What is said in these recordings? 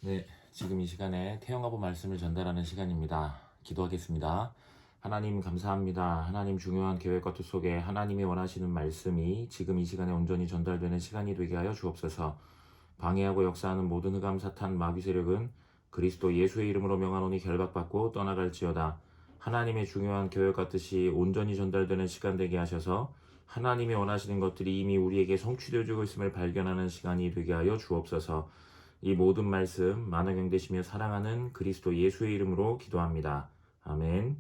네, 지금 이 시간에 태영아부 말씀을 전달하는 시간입니다. 기도하겠습니다. 하나님 감사합니다. 하나님 중요한 계획과 뜻 속에 하나님이 원하시는 말씀이 지금 이 시간에 온전히 전달되는 시간이 되게 하여 주옵소서. 방해하고 역사하는 모든 흑암 사탄 마귀 세력은 그리스도 예수의 이름으로 명하노니 결박받고 떠나갈지어다. 하나님의 중요한 계획과 뜻이 온전히 전달되는 시간 되게 하셔서 하나님이 원하시는 것들이 이미 우리에게 성취되어지고 있음을 발견하는 시간이 되게 하여 주옵소서. 이 모든 말씀 만원경 되시며 사랑하는 그리스도 예수의 이름으로 기도합니다. 아멘.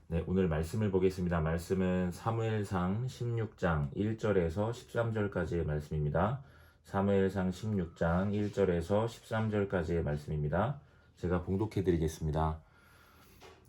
네, 오늘 말씀을 보겠습니다. 말씀은 사무엘상 16장 1절에서 13절까지의 말씀입니다. 사무엘상 16장 1절에서 13절까지의 말씀입니다. 제가 봉독해 드리겠습니다.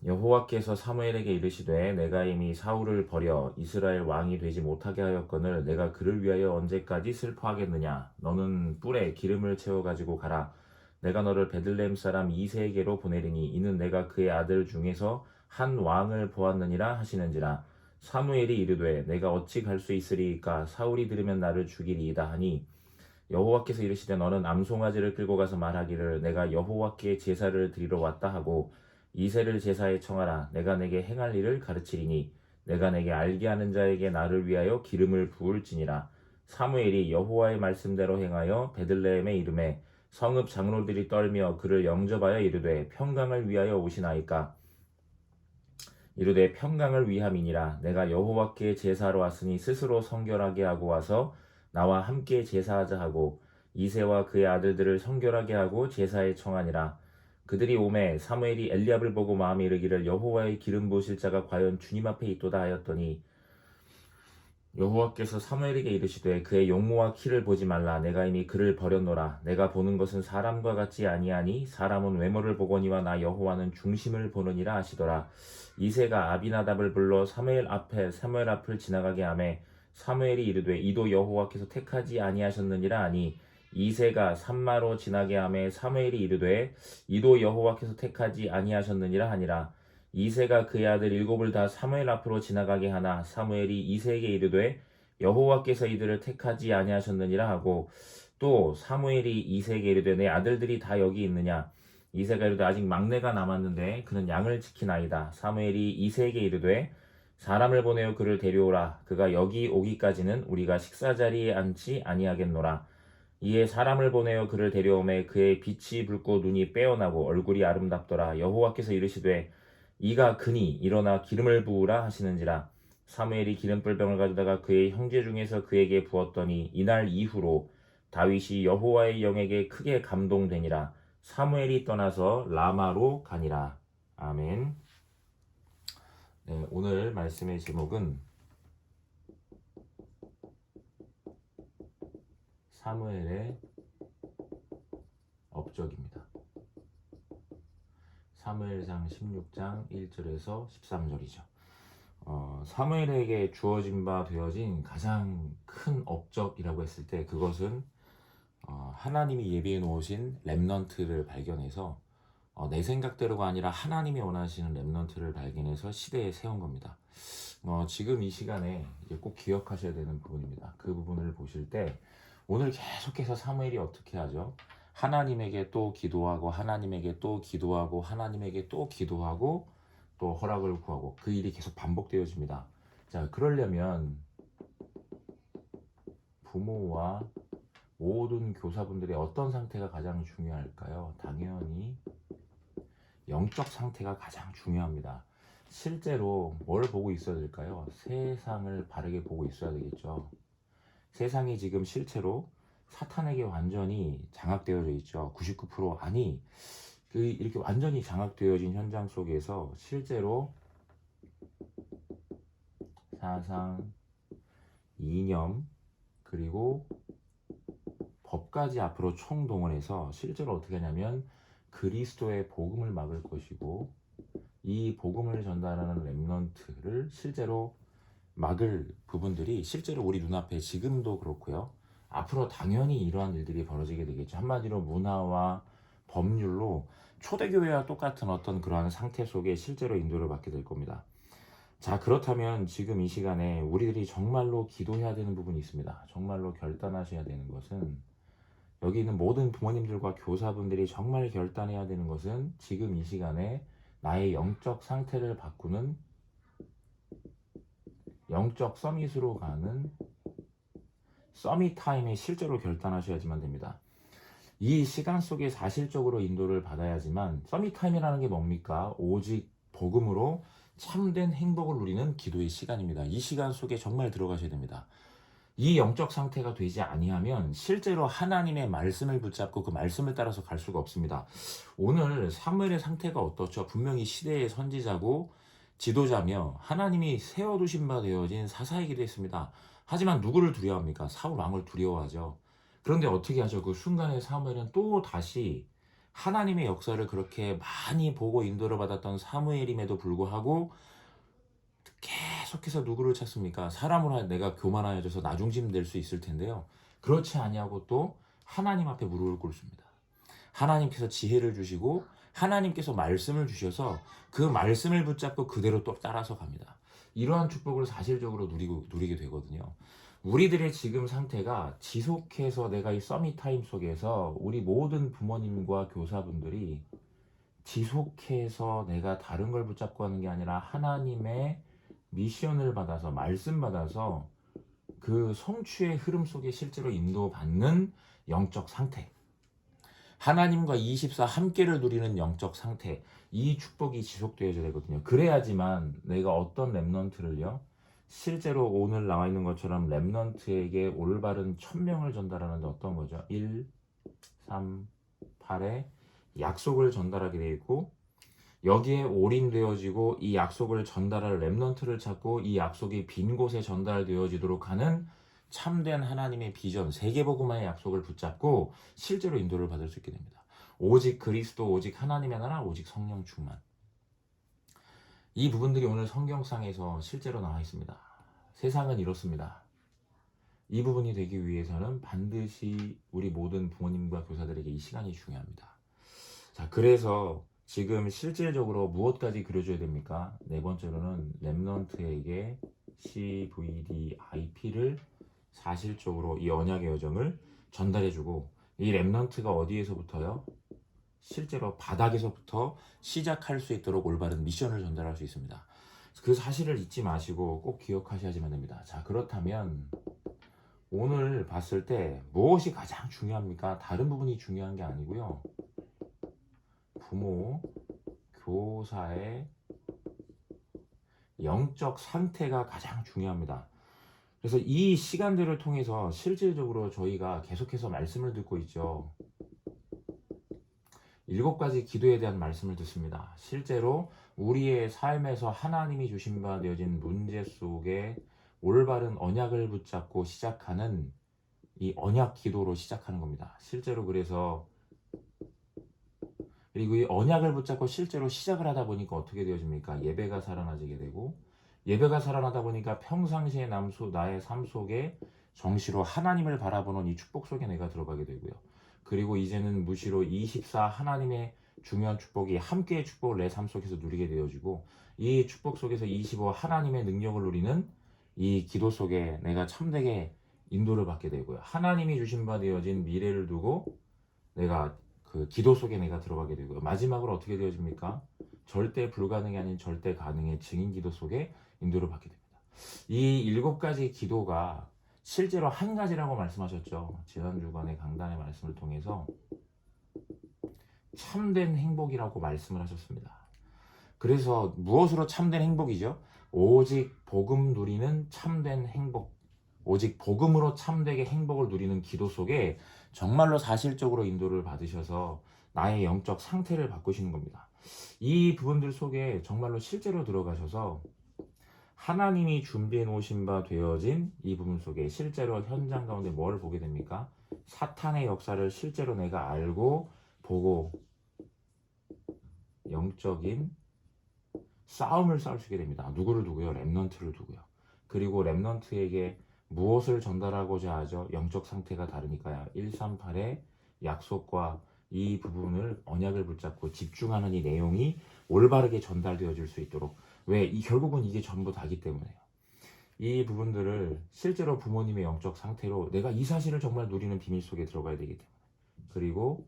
여호와께서 사무엘에게 이르시되 내가 이미 사울을 버려 이스라엘 왕이 되지 못하게 하였거늘 내가 그를 위하여 언제까지 슬퍼하겠느냐. 너는 뿔에 기름을 채워 가지고 가라. 내가 너를 베들레헴 사람 이새에게로 보내리니 이는 내가 그의 아들 중에서 한 왕을 보았느니라 하시는지라. 사무엘이 이르되 내가 어찌 갈 수 있으리이까. 사울이 들으면 나를 죽이리이다 하니 여호와께서 이르시되 너는 암송아지를 끌고 가서 말하기를 내가 여호와께 제사를 드리러 왔다 하고 이새를 제사에 청하라. 내가 내게 행할 일을 가르치리니 내가 내게 알게 하는 자에게 나를 위하여 기름을 부을지니라. 사무엘이 여호와의 말씀대로 행하여 베들레헴에 이르매 성읍 장로들이 떨며 그를 영접하여 이르되 평강을 위하여 오시나이까. 이르되 평강을 위함이니라. 내가 여호와께 제사하러 왔으니 스스로 성결하게 하고 와서 나와 함께 제사하자 하고 이새와 그의 아들들을 성결하게 하고 제사에 청하니라. 그들이 오매 사무엘이 엘리압을 보고 마음에 이르기를 여호와의 기름 부으실 자가 과연 주님 앞에 있도다 하였더니 여호와께서 사무엘에게 이르시되 그의 용모와 키를 보지 말라. 내가 이미 그를 버렸노라. 내가 보는 것은 사람과 같지 아니하니 사람은 외모를 보거니와 나 여호와는 중심을 보느니라 하시더라. 이새가 아비나답을 불러 사무엘 앞을 지나가게 하매 사무엘이 이르되 이도 여호와께서 택하지 아니하셨느니라 하니 이새가 산마로 지나게 하매 사무엘이 이르되 이도 여호와께서 택하지 아니하셨느니라 하니라. 이새가 그의 아들 일곱을 다 사무엘 앞으로 지나가게 하나 사무엘이 이새에게 이르되 여호와께서 이들을 택하지 아니하셨느니라 하고 또 사무엘이 이새에게 이르되 내 아들들이 다 여기 있느냐. 이새가 이르되 아직 막내가 남았는데 그는 양을 지키나이다. 사무엘이 이새에게 이르되 사람을 보내어 그를 데려오라. 그가 여기 오기까지는 우리가 식사 자리에 앉지 아니하겠노라. 이에 사람을 보내어 그를 데려오매 그의 빛이 붉고 눈이 빼어나고 얼굴이 아름답더라. 여호와께서 이르시되 이가 그니 일어나 기름을 부으라 하시는지라. 사무엘이 기름불병을 가져다가 그의 형제 중에서 그에게 부었더니 이날 이후로 다윗이 여호와의 영에게 크게 감동되니라. 사무엘이 떠나서 라마로 가니라. 아멘. 네, 오늘 말씀의 제목은 사무엘의 업적입니다. 사무엘상 16장 1절에서 13절이죠. 사무엘에게 주어진 바 되어진 가장 큰 업적이라고 했을 때 그것은 하나님이 예비해 놓으신 렘넌트를 발견해서 내 생각대로가 아니라 하나님이 원하시는 렘넌트를 발견해서 시대에 세운 겁니다. 지금 이 시간에 꼭 기억하셔야 되는 부분입니다. 그 부분을 보실 때 오늘 계속해서 사무엘이 어떻게 하죠? 하나님에게 또 기도하고 하나님에게 또 기도하고 하나님에게 또 기도하고 또 허락을 구하고 그 일이 계속 반복되어집니다. 자, 그러려면 부모와 모든 교사분들의 어떤 상태가 가장 중요할까요? 당연히 영적 상태가 가장 중요합니다. 실제로 뭘 보고 있어야 될까요? 세상을 바르게 보고 있어야 되겠죠. 세상이 지금 실제로 사탄에게 완전히 장악되어져 있죠. 99% 아니 이렇게 완전히 장악되어진 현장 속에서 실제로 사상, 이념, 그리고 법까지 앞으로 총동원해서 실제로 어떻게 하냐면 그리스도의 복음을 막을 것이고 이 복음을 전달하는 렘넌트를 실제로 막을 부분들이 실제로 우리 눈앞에 지금도 그렇고요. 앞으로 당연히 이러한 일들이 벌어지게 되겠죠. 한마디로 문화와 법률로 초대교회와 똑같은 어떤 그러한 상태 속에 실제로 인도를 받게 될 겁니다. 자, 그렇다면 지금 이 시간에 우리들이 정말로 기도해야 되는 부분이 있습니다. 정말로 결단하셔야 되는 것은 여기 있는 모든 부모님들과 교사분들이 정말 결단해야 되는 것은 지금 이 시간에 나의 영적 상태를 바꾸는 영적 서밋으로 가는 서밋 타임에 실제로 결단하셔야지만 됩니다. 이 시간 속에 사실적으로 인도를 받아야지만 서밋 타임이라는 게 뭡니까? 오직 복음으로 참된 행복을 누리는 기도의 시간입니다. 이 시간 속에 정말 들어가셔야 됩니다. 이 영적 상태가 되지 아니하면 실제로 하나님의 말씀을 붙잡고 그 말씀을 따라서 갈 수가 없습니다. 오늘 사무엘의 상태가 어떻죠? 분명히 시대의 선지자고 지도자며 하나님이 세워두신 바 되어진 사사이기도 했습니다. 하지만 누구를 두려워합니까? 사울 왕을 두려워하죠. 그런데 어떻게 하죠? 그 순간에 사무엘은 또 다시 하나님의 역사를 그렇게 많이 보고 인도를 받았던 사무엘임에도 불구하고 계속해서 누구를 찾습니까? 사람으로 내가 교만하여져서 나중심 될 수 있을 텐데요. 그렇지 아니하고 또 하나님 앞에 무릎을 꿇습니다. 하나님께서 지혜를 주시고 하나님께서 말씀을 주셔서 그 말씀을 붙잡고 그대로 또 따라서 갑니다. 이러한 축복을 사실적으로 누리게 되거든요. 우리들의 지금 상태가 지속해서 내가 이 서밋 타임 속에서 우리 모든 부모님과 교사분들이 지속해서 내가 다른 걸 붙잡고 하는 게 아니라 하나님의 미션을 받아서 말씀 받아서 그 성취의 흐름 속에 실제로 인도받는 영적 상태, 하나님과 24 함께를 누리는 영적 상태, 이 축복이 지속되어야 되거든요. 그래야지만 내가 어떤 렘넌트를요, 실제로 오늘 나와 있는 것처럼 렘넌트에게 올바른 천명을 전달하는데 어떤 거죠? 1, 3, 8의 약속을 전달하게 되어 있고, 여기에 올인되어지고 이 약속을 전달할 렘넌트를 찾고 이 약속이 빈 곳에 전달되어지도록 하는 참된 하나님의 비전, 세계복음화의 약속을 붙잡고 실제로 인도를 받을 수 있게 됩니다. 오직 그리스도, 오직 하나님의 나라, 오직 성령 충만. 이 부분들이 오늘 성경상에서 실제로 나와 있습니다. 세상은 이렇습니다. 이 부분이 되기 위해서는 반드시 우리 모든 부모님과 교사들에게 이 시간이 중요합니다. 자, 그래서 지금 실질적으로 무엇까지 그려줘야 됩니까? 네 번째로는 렘넌트에게 CVDIP를 사실적으로 이 언약의 여정을 전달해주고, 이 렘넌트가 어디에서부터요? 실제로 바닥에서부터 시작할 수 있도록 올바른 미션을 전달할 수 있습니다. 그 사실을 잊지 마시고 꼭 기억하셔야지만 됩니다. 자, 그렇다면 오늘 봤을 때 무엇이 가장 중요합니까? 다른 부분이 중요한 게 아니고요. 부모, 교사의 영적 상태가 가장 중요합니다. 그래서 이 시간들을 통해서 실질적으로 저희가 계속해서 말씀을 듣고 있죠. 7가지 기도에 대한 말씀을 듣습니다. 실제로 우리의 삶에서 하나님이 주신 바 되어진 문제 속에 올바른 언약을 붙잡고 시작하는 이 언약 기도로 시작하는 겁니다. 실제로 그래서 그리고 이 언약을 붙잡고 실제로 시작을 하다 보니까 어떻게 되어집니까? 예배가 살아나지게 되고, 예배가 살아나다 보니까 평상시의 나의 삶 속에 정시로 하나님을 바라보는 이 축복 속에 내가 들어가게 되고요. 그리고 이제는 무시로 24 하나님의 중요한 축복이 함께의 축복을 내 삶 속에서 누리게 되어지고, 이 축복 속에서 25 하나님의 능력을 누리는 이 기도 속에 내가 참되게 인도를 받게 되고요. 하나님이 주신 바 되어진 미래를 두고 내가 그 기도 속에 내가 들어가게 되고요. 마지막으로 어떻게 되어집니까? 절대 불가능이 아닌 절대 가능의 증인 기도 속에 인도를 받게 됩니다. 이 7가지 기도가 실제로 한 가지라고 말씀하셨죠. 지난 주간의 강단의 말씀을 통해서 참된 행복이라고 말씀을 하셨습니다. 그래서 무엇으로 참된 행복이죠? 오직 복음 누리는 참된 행복, 오직 복음으로 참되게 행복을 누리는 기도 속에 정말로 사실적으로 인도를 받으셔서 나의 영적 상태를 바꾸시는 겁니다. 이 부분들 속에 정말로 실제로 들어가셔서 하나님이 준비해 놓으신 바 되어진 이 부분 속에 실제로 현장 가운데 뭘 보게 됩니까? 사탄의 역사를 실제로 내가 알고 보고 영적인 싸움을 싸울 수 있게 됩니다. 누구를 두고요? 렘넌트를 두고요. 그리고 렘넌트에게 무엇을 전달하고자 하죠? 영적 상태가 다르니까요. 138의 약속과 이 부분을 언약을 붙잡고 집중하는 이 내용이 올바르게 전달되어질 수 있도록, 왜? 결국은 이게 전부 다기 때문에요. 이 부분들을 실제로 부모님의 영적 상태로 내가 이 사실을 정말 누리는 비밀 속에 들어가야 되기 때문에 그리고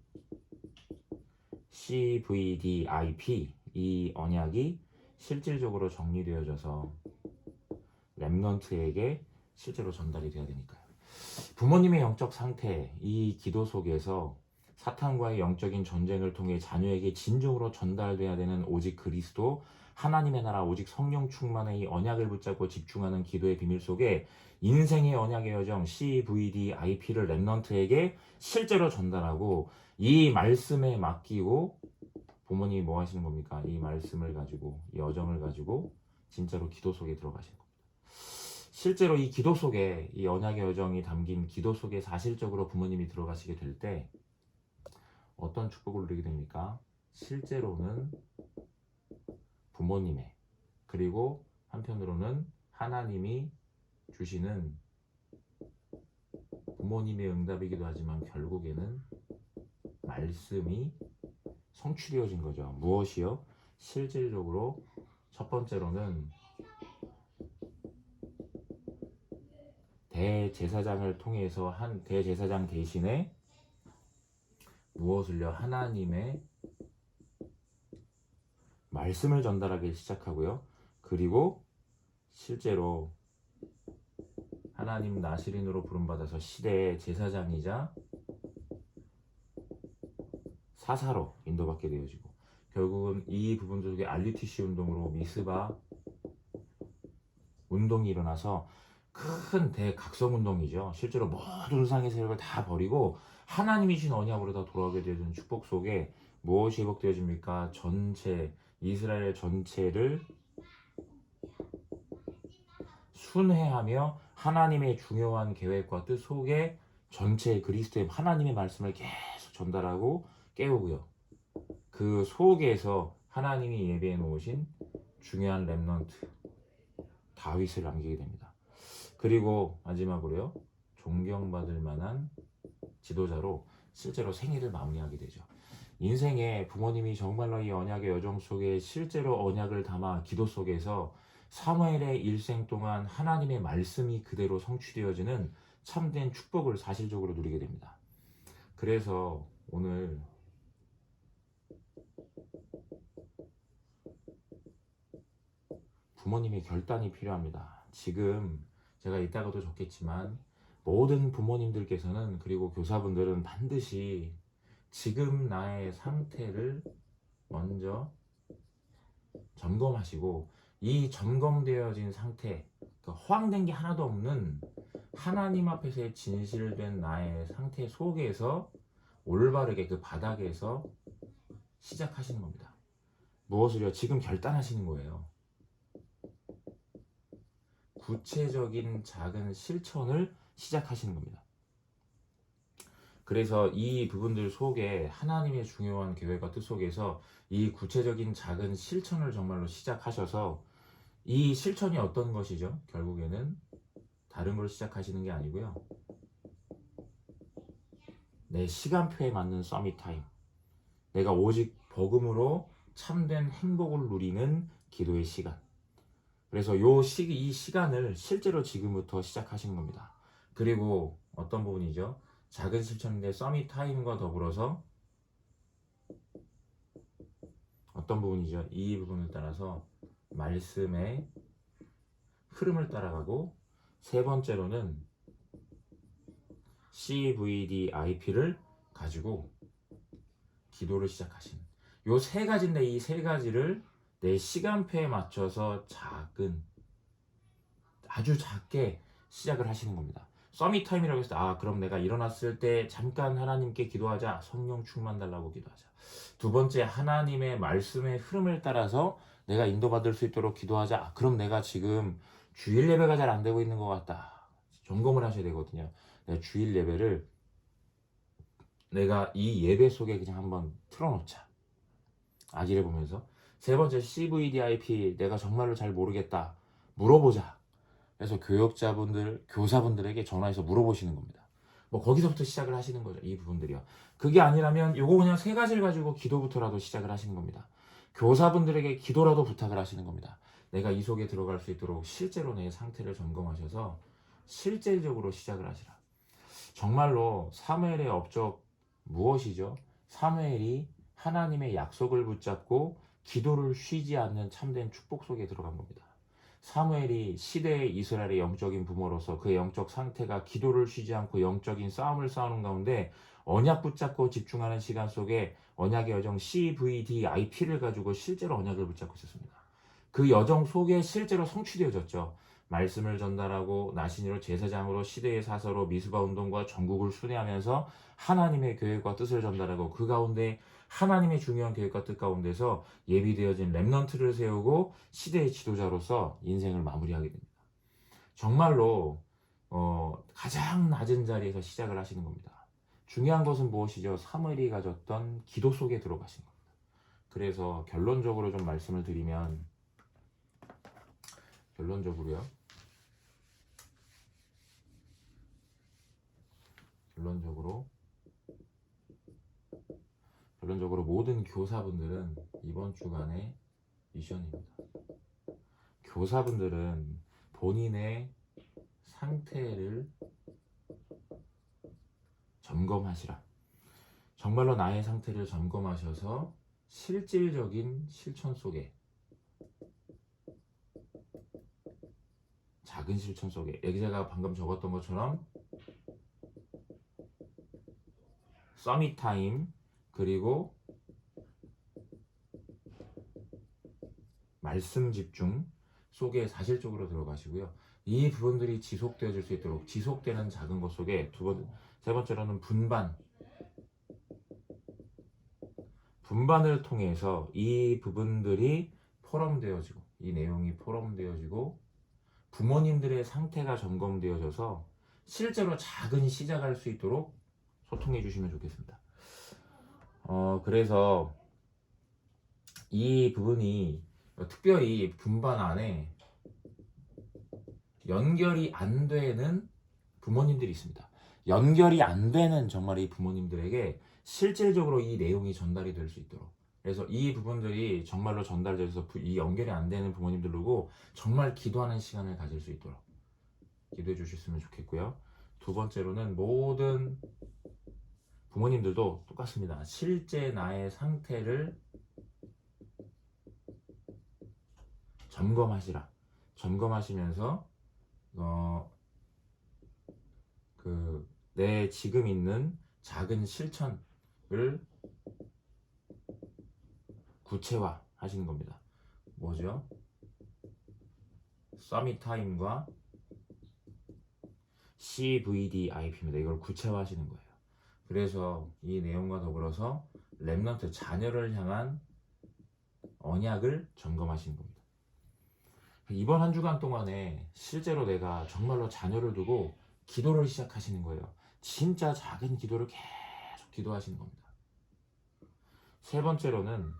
CVDIP 이 언약이 실질적으로 정리되어져서 렘넌트에게 실제로 전달이 돼야 되니까요. 부모님의 영적 상태, 이 기도 속에서 사탄과의 영적인 전쟁을 통해 자녀에게 진정으로 전달돼야 되는 오직 그리스도, 하나님의 나라, 오직 성령 충만의 이 언약을 붙잡고 집중하는 기도의 비밀 속에 인생의 언약의 여정 CVDIP를 렘넌트에게 실제로 전달하고 이 말씀에 맡기고 부모님이 뭐 하시는 겁니까? 이 말씀을 가지고 이 여정을 가지고 진짜로 기도 속에 들어가시는 겁니다. 실제로 이 기도 속에 이 언약의 여정이 담긴 기도 속에 사실적으로 부모님이 들어가시게 될 때 어떤 축복을 누리게 됩니까? 실제로는 부모님의 그리고 한편으로는 하나님이 주시는 부모님의 응답이기도 하지만 결국에는 말씀이 성취되어진 거죠. 무엇이요? 실질적으로 첫 번째로는 대제사장을 통해서 한 대제사장 대신에 무엇을요? 하나님의 말씀을 전달하기 시작하고요. 그리고 실제로 하나님 나시린으로 부름받아서 시대의 제사장이자 사사로 인도받게 되어지고 결국은 이 부분들 속에 RUTC 운동으로 미스바 운동이 일어나서 큰 대각성 운동이죠. 실제로 모든 우상의 세력을 다 버리고 하나님이 주신 언약으로 다 돌아오게 되는 축복 속에 무엇이 회복되어집니까? 전체 이스라엘 전체를 순회하며 하나님의 중요한 계획과 뜻 속에 전체 그리스도의 하나님의 말씀을 계속 전달하고 깨우고요. 그 속에서 하나님이 예비해 놓으신 중요한 렘넌트 다윗을 남기게 됩니다. 그리고 마지막으로요. 존경받을 만한 지도자로 실제로 생애를 마무리하게 되죠. 인생에 부모님이 정말로 이 언약의 여정 속에 실제로 언약을 담아 기도 속에서 사무엘의 일생 동안 하나님의 말씀이 그대로 성취되어지는 참된 축복을 사실적으로 누리게 됩니다. 그래서 오늘 부모님의 결단이 필요합니다. 지금 제가 이따가도 적겠지만 모든 부모님들께서는 그리고 교사분들은 반드시 지금 나의 상태를 먼저 점검하시고 이 점검되어진 상태, 허황된 게 하나도 없는 하나님 앞에서의 진실된 나의 상태 속에서 올바르게 그 바닥에서 시작하시는 겁니다. 무엇을요? 지금 결단하시는 거예요. 구체적인 작은 실천을 시작하시는 겁니다. 그래서 이 부분들 속에 하나님의 중요한 계획과 뜻 속에서 이 구체적인 작은 실천을 정말로 시작하셔서 이 실천이 어떤 것이죠? 결국에는 다른 걸 시작하시는 게 아니고요. 내 시간표에 맞는 서밋 타임. 내가 오직 복음으로 참된 행복을 누리는 기도의 시간. 그래서 이 시간을 실제로 지금부터 시작하시는 겁니다. 그리고 어떤 부분이죠? 작은 실천인데 서밋 타임과 더불어서 어떤 부분이죠? 이 부분을 따라서 말씀의 흐름을 따라가고 세 번째로는 CVDIP를 가지고 기도를 시작하시는 요 세 가지인데 이 세 가지를 내 시간표에 맞춰서 아주 작게 시작을 하시는 겁니다. 서밋 타임이라고 했을 때 그럼 내가 일어났을 때 잠깐 하나님께 기도하자. 성령 충만 달라고 기도하자. 두 번째, 하나님의 말씀의 흐름을 따라서 내가 인도받을 수 있도록 기도하자. 그럼 내가 지금 주일 예배가 잘 안 되고 있는 것 같다. 점검을 하셔야 되거든요. 내가 주일 예배를 내가 이 예배 속에 그냥 한번 틀어놓자. 아기를 보면서. 세 번째, CVDIP 내가 정말로 잘 모르겠다. 물어보자. 그래서 교역자분들, 교사분들에게 전화해서 물어보시는 겁니다. 뭐 거기서부터 시작을 하시는 거죠. 이 부분들이요. 그게 아니라면 요거 그냥 세 가지를 가지고 기도부터라도 시작을 하시는 겁니다. 교사분들에게 기도라도 부탁을 하시는 겁니다. 내가 이 속에 들어갈 수 있도록 실제로 내 상태를 점검하셔서 실질적으로 시작을 하시라. 정말로 사무엘의 업적 무엇이죠? 사무엘이 하나님의 약속을 붙잡고 기도를 쉬지 않는 참된 축복 속에 들어간 겁니다. 사무엘이 시대의 이스라엘의 영적인 부모로서 그의 영적 상태가 기도를 쉬지 않고 영적인 싸움을 싸우는 가운데 언약 붙잡고 집중하는 시간 속에 언약의 여정 CVDIP를 가지고 실제로 언약을 붙잡고 있었습니다. 그 여정 속에 실제로 성취되어졌죠. 말씀을 전달하고 나신으로 제사장으로 시대의 사서로 미스바 운동과 전국을 순회하면서 하나님의 계획과 뜻을 전달하고 그 가운데 하나님의 중요한 계획과 뜻 가운데서 예비되어진 렘넌트를 세우고 시대의 지도자로서 인생을 마무리하게 됩니다. 정말로 가장 낮은 자리에서 시작을 하시는 겁니다. 중요한 것은 무엇이죠? 사무엘이 가졌던 기도 속에 들어가신 겁니다. 그래서 결론적으로 좀 말씀을 드리면 결론적으로 모든 교사분들은 이번 주간의 미션입니다. 교사분들은 본인의 상태를 점검하시라. 정말로 나의 상태를 점검하셔서 실질적인 실천 속에 작은 실천 속에 제가 방금 적었던 것처럼 서밋 타임 그리고 말씀 집중 속에 사실적으로 들어가시고요. 이 부분들이 지속되어질 수 있도록 지속되는 작은 것 속에 세 번째로는 분반을 통해서 이 부분들이 포럼되어지고 이 내용이 포럼되어지고 부모님들의 상태가 점검되어져서 실제로 작은 시작할 수 있도록 소통해 주시면 좋겠습니다. 그래서 이 부분이 특별히 분반 안에 연결이 안 되는 부모님들이 있습니다. 연결이 안 되는 정말 이 부모님들에게 실질적으로 이 내용이 전달이 될 수 있도록 그래서 이 부분들이 정말로 전달돼서 이 연결이 안 되는 부모님들로 정말 기도하는 시간을 가질 수 있도록 기도해 주셨으면 좋겠고요. 두 번째로는 모든 부모님들도 똑같습니다. 실제 나의 상태를 점검하시라. 점검하시면서 내 지금 있는 작은 실천을 구체화 하시는 겁니다. 뭐죠? 서밋 타임과 CVDIP입니다. 이걸 구체화 하시는 거예요. 그래서 이 내용과 더불어서 렘넌트 자녀를 향한 언약을 점검하시는 겁니다. 이번 한 주간 동안에 실제로 내가 정말로 자녀를 두고 기도를 시작하시는 거예요. 진짜 작은 기도를 계속 기도하시는 겁니다. 세 번째로는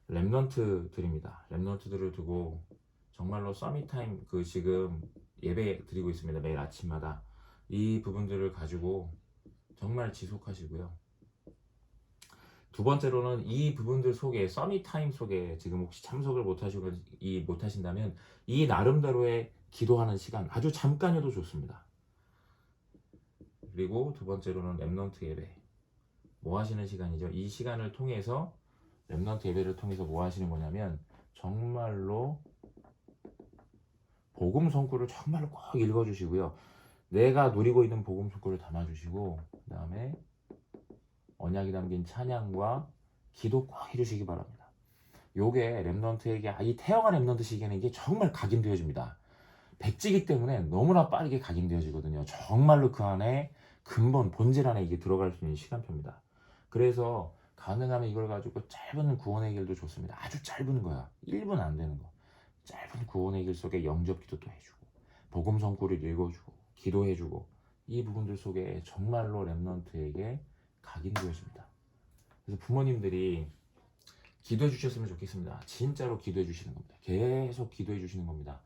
렘넌트들입니다. 렘넌트들을 두고 정말로 서밋타임 지금 예배 드리고 있습니다. 매일 아침마다 이 부분들을 가지고 정말 지속하시고요. 두 번째로는 이 부분들 속에 서밋타임 속에 지금 혹시 참석을 못하신다면 이 나름대로의 기도하는 시간 아주 잠깐이어도 좋습니다. 그리고 두 번째로는 렘넌트 예배 뭐 하시는 시간이죠? 이 시간을 통해서 렘넌트 예배를 통해서 뭐 하시는 거냐면 정말로 복음 성구를 정말로 꼭 읽어주시고요. 내가 누리고 있는 복음 성구를 담아주시고 그 다음에 언약이 담긴 찬양과 기도 꼭 해주시기 바랍니다. 요게 렘넌트에게 이 태영한 렘넌트 시기에는 이게 정말 각인되어집니다. 백지기 때문에 너무나 빠르게 각인되어지거든요. 정말로 그 안에 근본 본질 안에 이게 들어갈 수 있는 시간표입니다. 그래서 가능하면 이걸 가지고 짧은 구원의 길도 좋습니다. 아주 짧은 거야. 1분 안 되는 거. 짧은 구원의 길 속에 영접 기도도 해주고 복음 성구를 읽어주고 기도해주고 이 부분들 속에 정말로 렘넌트에게 각인되어집니다. 그래서 부모님들이 기도해 주셨으면 좋겠습니다. 진짜로 기도해 주시는 겁니다. 계속 기도해 주시는 겁니다.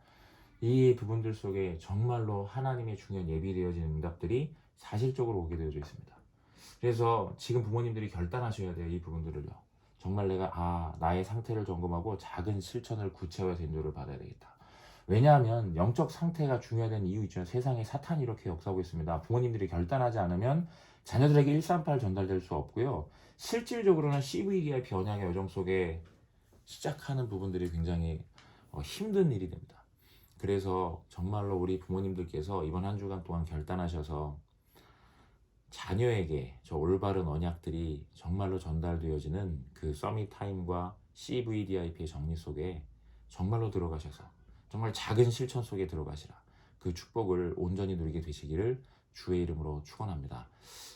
이 부분들 속에 정말로 하나님의 중요한 예비되어진 응답들이 사실적으로 오게 되어져 있습니다. 그래서 지금 부모님들이 결단하셔야 돼요. 이 부분들을요. 정말 내가 나의 상태를 점검하고 작은 실천을 구체화해서 인도를 받아야 되겠다. 왜냐하면 영적 상태가 중요하다는 이유 있죠. 세상에 사탄이 이렇게 역사하고 있습니다. 부모님들이 결단하지 않으면 자녀들에게 138 전달될 수 없고요. 실질적으로는 CVDI 변형의 여정 속에 시작하는 부분들이 굉장히 힘든 일이 됩니다. 그래서 정말로 우리 부모님들께서 이번 한 주간 동안 결단하셔서 자녀에게 저 올바른 언약들이 정말로 전달되어지는 그 서밋 타임과 CVDIP의 정리 속에 정말로 들어가셔서 정말 작은 실천 속에 들어가시라. 그 축복을 온전히 누리게 되시기를 주의 이름으로 축원합니다.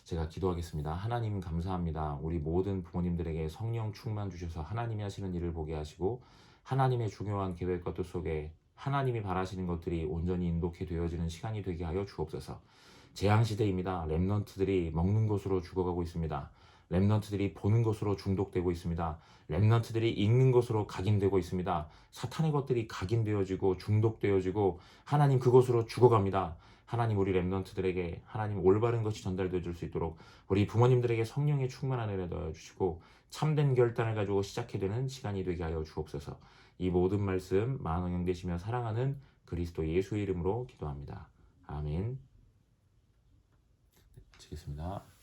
제가 기도하겠습니다. 하나님 감사합니다. 우리 모든 부모님들에게 성령 충만 주셔서 하나님이 하시는 일을 보게 하시고 하나님의 중요한 계획과 뜻 속에 하나님이 바라시는 것들이 온전히 인도케 되어지는 시간이 되게 하여 주옵소서. 재앙시대입니다. 렘넌트들이 먹는 것으로 죽어가고 있습니다. 렘넌트들이 보는 것으로 중독되고 있습니다. 렘넌트들이 읽는 것으로 각인되고 있습니다. 사탄의 것들이 각인되어지고 중독되어지고 하나님 그것으로 죽어갑니다. 하나님 우리 렘넌트들에게 하나님 올바른 것이 전달되어 줄 수 있도록 우리 부모님들에게 성령의 충만한 은혜 넣어 주시고 참된 결단을 가지고 시작해 되는 시간이 되게 하여 주옵소서. 이 모든 말씀 만원영 되시며 사랑하는 그리스도 예수의 이름으로 기도합니다. 아멘. 치겠습니다.